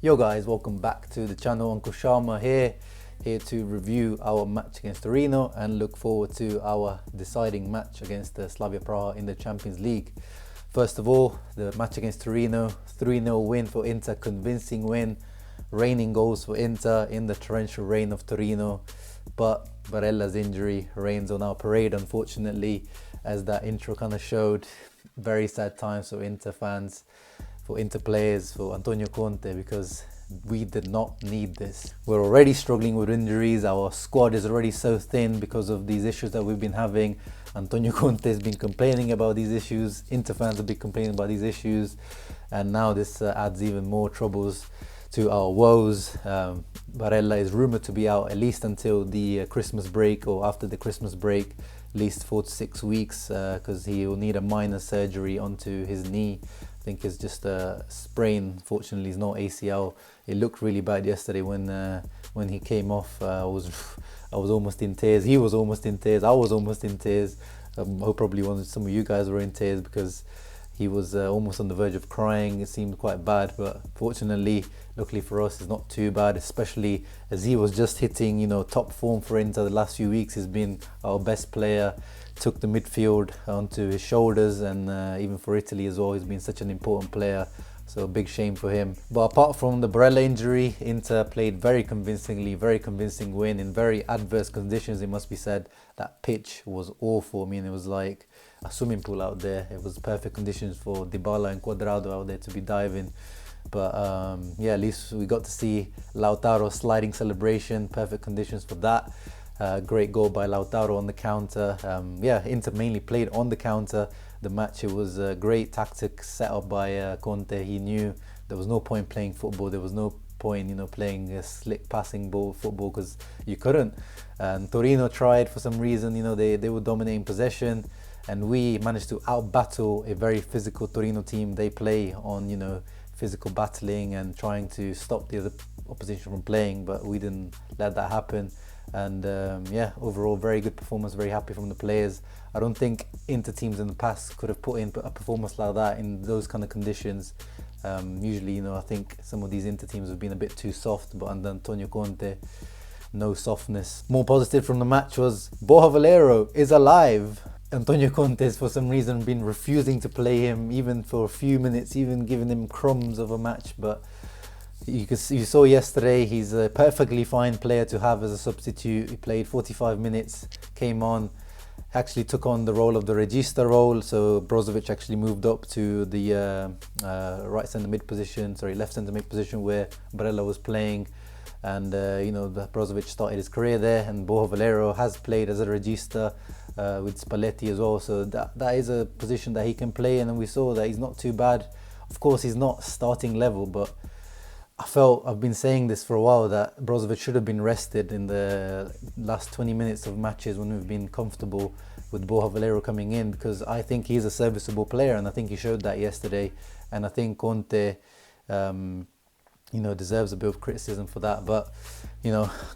Yo guys, welcome back to the channel. Uncle Sharma here to review our match against Torino and look forward to our deciding match against the Slavia Praha in the Champions League. First of all, the match against Torino, 3-0 win for Inter, convincing win, raining goals for Inter in the torrential rain of Torino, but Barella's injury rains on our parade, unfortunately, as that intro kind of showed. Very sad times for Inter fans, for Inter players, for Antonio Conte, because we did not need this. We're already struggling with injuries. Our squad is already so thin because of these issues that we've been having. Antonio Conte has been complaining about these issues. Inter fans have been complaining about these issues. And now this adds even more troubles to our woes. Barella is rumoured to be out at least until the Christmas break, or after the Christmas break, at least 4 to 6 weeks, because he will need a minor surgery onto his knee. I think it's just a sprain. Fortunately, it's not ACL. It looked really bad yesterday when he came off. I was almost in tears. He was almost in tears. I was almost in tears. I hope probably some of you guys were in tears because he was almost on the verge of crying. It seemed quite bad, but fortunately, luckily for us, it's not too bad, especially as he was just hitting, top form for Inter the last few weeks. He's been our best player, took the midfield onto his shoulders, and even for Italy as well, he's been such an important player. So big shame for him. But apart from the Barella injury, Inter played very convincingly, very convincing win in very adverse conditions, it must be said. That pitch was awful. I mean, it was like a swimming pool out there. It was perfect conditions for Dybala and Cuadrado out there to be diving. But yeah, at least we got to see Lautaro's sliding celebration, perfect conditions for that. Great goal by Lautaro on the counter. Yeah, Inter mainly played on the counter. The match, it was a great tactic set up by Conte. He knew there was no point playing football. There was no point, playing a slick passing football, because you couldn't. And Torino tried for some reason. They were dominating possession, and we managed to out-battle a very physical Torino team. They play on, physical battling and trying to stop the other opposition from playing, but we didn't let that happen. And yeah, overall very good performance, very happy from the players. I don't think Inter teams in the past could have put in a performance like that in those kind of conditions. Usually, I think some of these Inter teams have been a bit too soft, but under Antonio Conte, no softness. More positive from the match was Borja Valero is alive. Antonio Conte has for some reason been refusing to play him even for a few minutes, even giving him crumbs of a match, but you saw yesterday he's a perfectly fine player to have as a substitute. He played 45 minutes, came on, actually took on the role of the regista role. So Brozovic actually moved up to the left centre mid position where Barella was playing. And Brozovic started his career there, and Borja Valero has played as a regista with Spalletti as well. So that is a position that he can play, and then we saw that he's not too bad. Of course, he's not starting level, but I've been saying this for a while, that Brozovic should have been rested in the last 20 minutes of matches when we've been comfortable with Borja Valero coming in, because I think he's a serviceable player, and I think he showed that yesterday. And I think Conte, deserves a bit of criticism for that. But,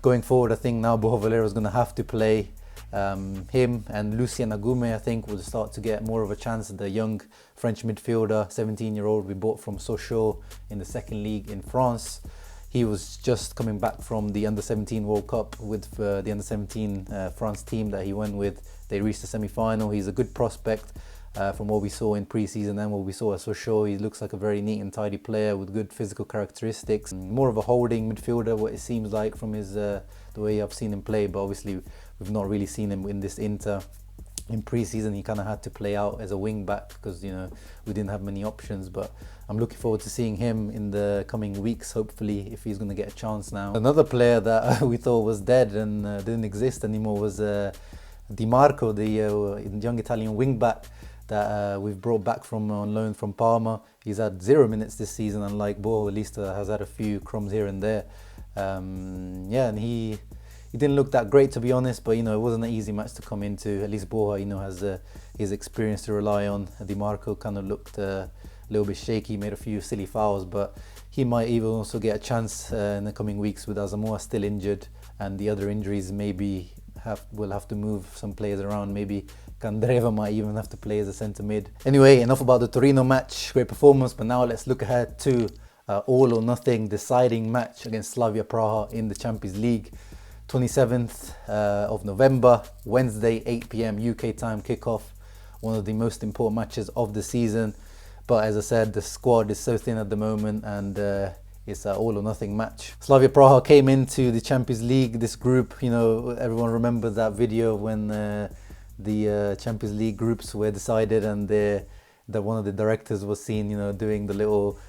going forward, I think now Borja Valero is going to have to play. Him and Lucien Agume, I think, will start to get more of a chance. The young French midfielder, 17-year-old we bought from Sochaux in the second league in France. He was just coming back from the Under-17 World Cup with the Under-17 France team that he went with. They reached the semi-final. He's a good prospect from what we saw in pre-season and what we saw at Sochaux. He looks like a very neat and tidy player with good physical characteristics. More of a holding midfielder, what it seems like from his the way I've seen him play, but obviously we've not really seen him in this Inter. In pre-season, he kind of had to play out as a wing back because we didn't have many options. But I'm looking forward to seeing him in the coming weeks, hopefully, if he's going to get a chance now. Another player that we thought was dead and didn't exist anymore was Di Marco, the young Italian wing back that we've brought back on loan from Parma. He's had 0 minutes this season, unlike Bo, at least has had a few crumbs here and there. Yeah, and he didn't look that great, to be honest, but it wasn't an easy match to come into. At least Borja, has his experience to rely on. Di Marco kind of looked a little bit shaky, made a few silly fouls, but he might even also get a chance in the coming weeks with Asamoah still injured, and the other injuries maybe we'll have to move some players around. Maybe Candreva might even have to play as a centre mid. Anyway, enough about the Torino match. Great performance, but now let's look ahead to all or nothing deciding match against Slavia Praha in the Champions League. 27th of November, Wednesday, 8 p.m. UK time kickoff. One of the most important matches of the season. But as I said, the squad is so thin at the moment, and it's an all or nothing match. Slavia Praha came into the Champions League, this group, you know, everyone remembers that video when the Champions League groups were decided, and one of the directors was seen, you know, doing the little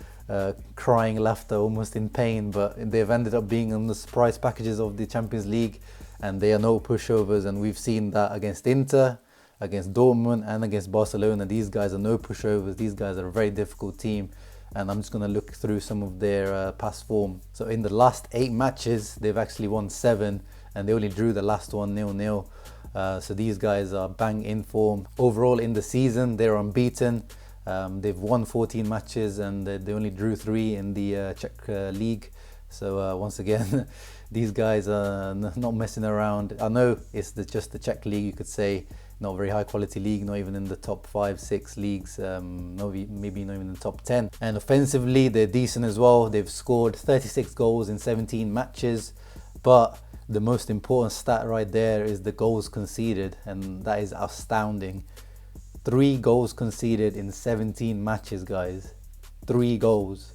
crying laughter, almost in pain. But they've ended up being on the surprise packages of the Champions League, and they are no pushovers. And we've seen that against Inter, against Dortmund, and against Barcelona. These guys are no pushovers. These guys are a very difficult team, and I'm just going to look through some of their past form. So in the last 8 matches, they've actually won 7, and they only drew the last one 0-0. So these guys are bang in form. Overall in the season, they're unbeaten. They've won 14 matches, and they only drew 3 in the Czech league. So once again, these guys are not messing around. I know it's just the Czech league, you could say, not a very high quality league, not even in the top 5-6 leagues, maybe not even in the top 10. And offensively, they're decent as well. They've scored 36 goals in 17 matches, but the most important stat right there is the goals conceded, and that is astounding. 3 goals conceded in 17 matches, guys. 3 goals.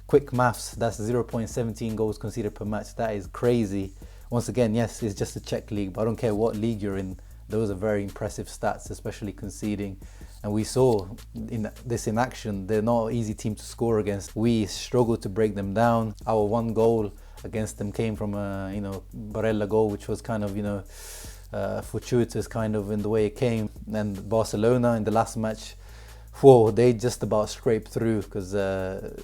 Quick maths, that's 0.17 goals conceded per match. That is crazy. Once again, yes, it's just a Czech league, but I don't care what league you're in. Those are very impressive stats, especially conceding. And we saw this in action. They're not an easy team to score against. We struggled to break them down. Our 1 goal against them came from a Barella goal, which was kind of fortuitous kind of in the way it came. And Barcelona in the last match, whoa, they just about scraped through, because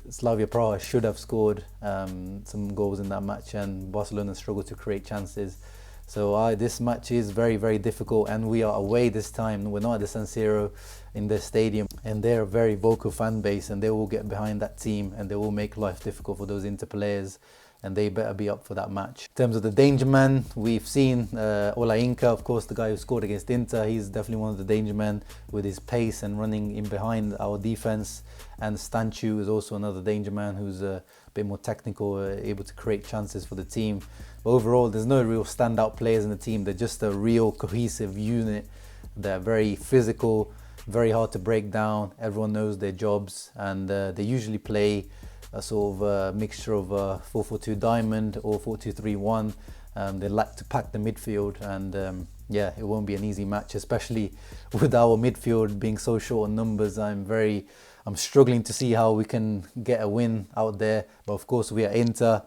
Slavia Praha should have scored some goals in that match, and Barcelona struggled to create chances. So this match is very, very difficult, and we are away this time. We're not at the San Siro in their stadium, and they're a very vocal fan base, and they will get behind that team, and they will make life difficult for those Inter players, and they better be up for that match. In terms of the danger man, we've seen Ola Inca, of course, the guy who scored against Inter. He's definitely one of the danger men with his pace and running in behind our defense. And Stanchu is also another danger man who's a bit more technical, able to create chances for the team. But overall, there's no real standout players in the team. They're just a real cohesive unit. They're very physical, very hard to break down. Everyone knows their jobs, and they usually play a sort of mixture of 4-4-2 diamond or 4-2-3-1. They like to pack the midfield, and yeah, it won't be an easy match, especially with our midfield being so short on numbers. I'm struggling to see how we can get a win out there. But of course, we are Inter.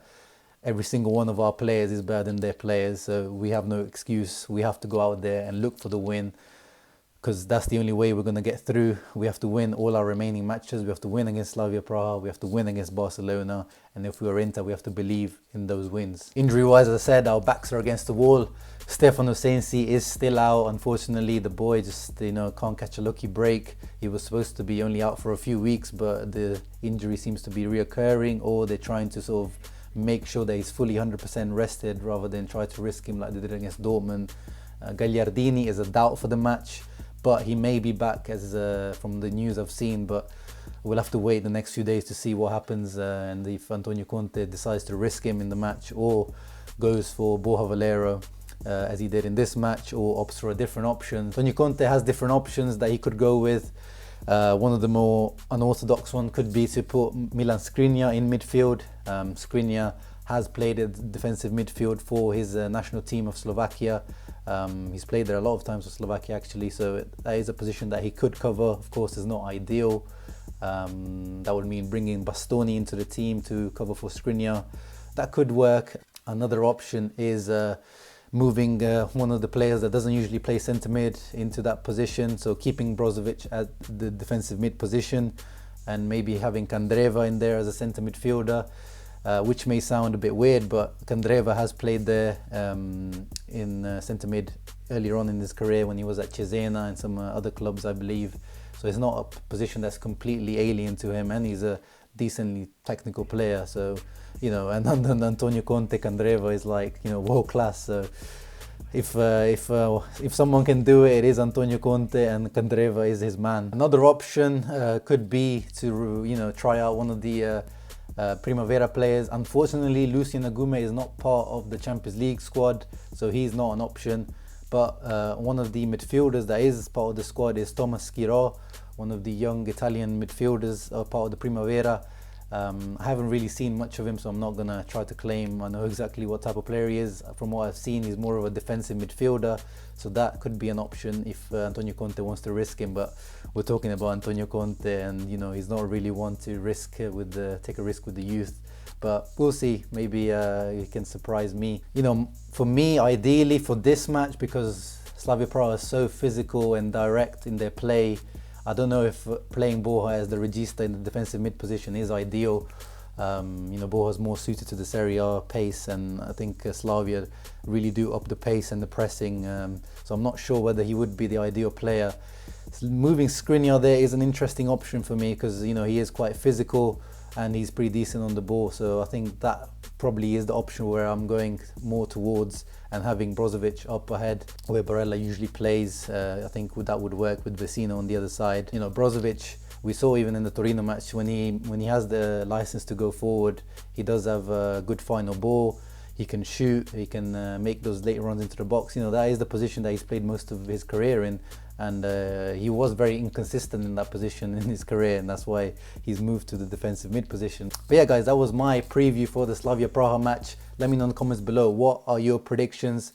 Every single one of our players is better than their players, so we have no excuse. We have to go out there and look for the win, because that's the only way we're going to get through. We have to win all our remaining matches. We have to win against Slavia Praha. We have to win against Barcelona. And if we are Inter, we have to believe in those wins. Injury-wise, as I said, our backs are against the wall. Stefano Sensi is still out. Unfortunately, the boy just can't catch a lucky break. He was supposed to be only out for a few weeks, but the injury seems to be reoccurring, or they're trying to sort of make sure that he's fully 100% rested rather than try to risk him like they did against Dortmund. Gagliardini is a doubt for the match, but he may be back, as from the news I've seen. But we'll have to wait the next few days to see what happens, and if Antonio Conte decides to risk him in the match, or goes for Borja Valero as he did in this match, or opts for a different option. Antonio Conte has different options that he could go with. One of the more unorthodox one could be to put Milan Skriniar in midfield. Skriniar has played at defensive midfield for his national team of Slovakia. He's played there a lot of times for Slovakia, actually, so that is a position that he could cover. Of course, it's not ideal. That would mean bringing Bastoni into the team to cover for Skriniar. That could work. Another option is moving one of the players that doesn't usually play centre mid into that position, so keeping Brozovic at the defensive mid position, and maybe having Kandreva in there as a centre midfielder, which may sound a bit weird, but Kandreva has played there in centre mid earlier on in his career when he was at Cesena and some other clubs, I believe. So it's not a position that's completely alien to him, and he's a decently technical player. So and Antonio Conte, Kandreva is like world class. So if someone can do it, it is Antonio Conte, and Kandreva is his man. Another option could be to try out one of the Primavera players. Unfortunately, Lucien Agume is not part of the Champions League squad, so he's not an option. But one of the midfielders that is part of the squad is Thomas Schirò, one of the young Italian midfielders, part of the Primavera. I haven't really seen much of him, so I'm not going to try to claim I know exactly what type of player he is. From what I've seen, he's more of a defensive midfielder, so that could be an option if Antonio Conte wants to risk him. But we're talking about Antonio Conte, and he's not really one to take a risk with the youth. But we'll see, maybe he can surprise me. For me, ideally for this match, because Slavia Praha is so physical and direct in their play, I don't know if playing Borja as the regista in the defensive mid position is ideal. Borja is more suited to the Serie A pace, and I think Slavia really do up the pace and the pressing. So I'm not sure whether he would be the ideal player. Moving Skriniar there is an interesting option for me, because he is quite physical and he's pretty decent on the ball. So I think that probably is the option where I'm going more towards, and having Brozovic up ahead where Barella usually plays. I think that would work with Vecino on the other side. Brozovic, we saw even in the Torino match, when he has the license to go forward, he does have a good final ball. He can shoot, he can make those late runs into the box. That is the position that he's played most of his career in, and he was very inconsistent in that position in his career, and that's why he's moved to the defensive mid position. But yeah guys, that was my preview for the Slavia Praha match. Let me know in the comments below, what are your predictions,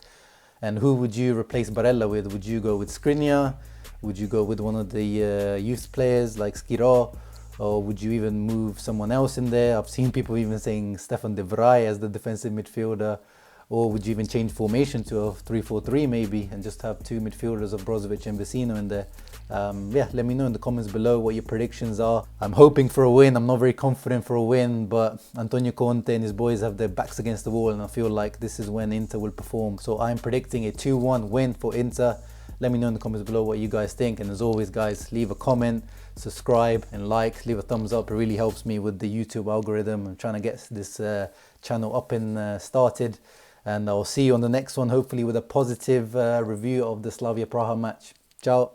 and who would you replace Barella with? Would you go with Skriniar? Would you go with one of the youth players like Schirò? Or would you even move someone else in there? I've seen people even saying Stefan de Vrij as the defensive midfielder. Or would you even change formation to a 3-4-3 maybe, and just have two midfielders of Brozovic and Vecino in there? Let me know in the comments below what your predictions are. I'm hoping for a win. I'm not very confident for a win, but Antonio Conte and his boys have their backs against the wall, and I feel like this is when Inter will perform. So I'm predicting a 2-1 win for Inter. Let me know in the comments below what you guys think, and as always guys, leave a comment, subscribe and like, leave a thumbs up. It really helps me with the YouTube algorithm. I'm trying to get this channel up and started, and I'll see you on the next one, hopefully with a positive review of the Slavia Praha match. Ciao.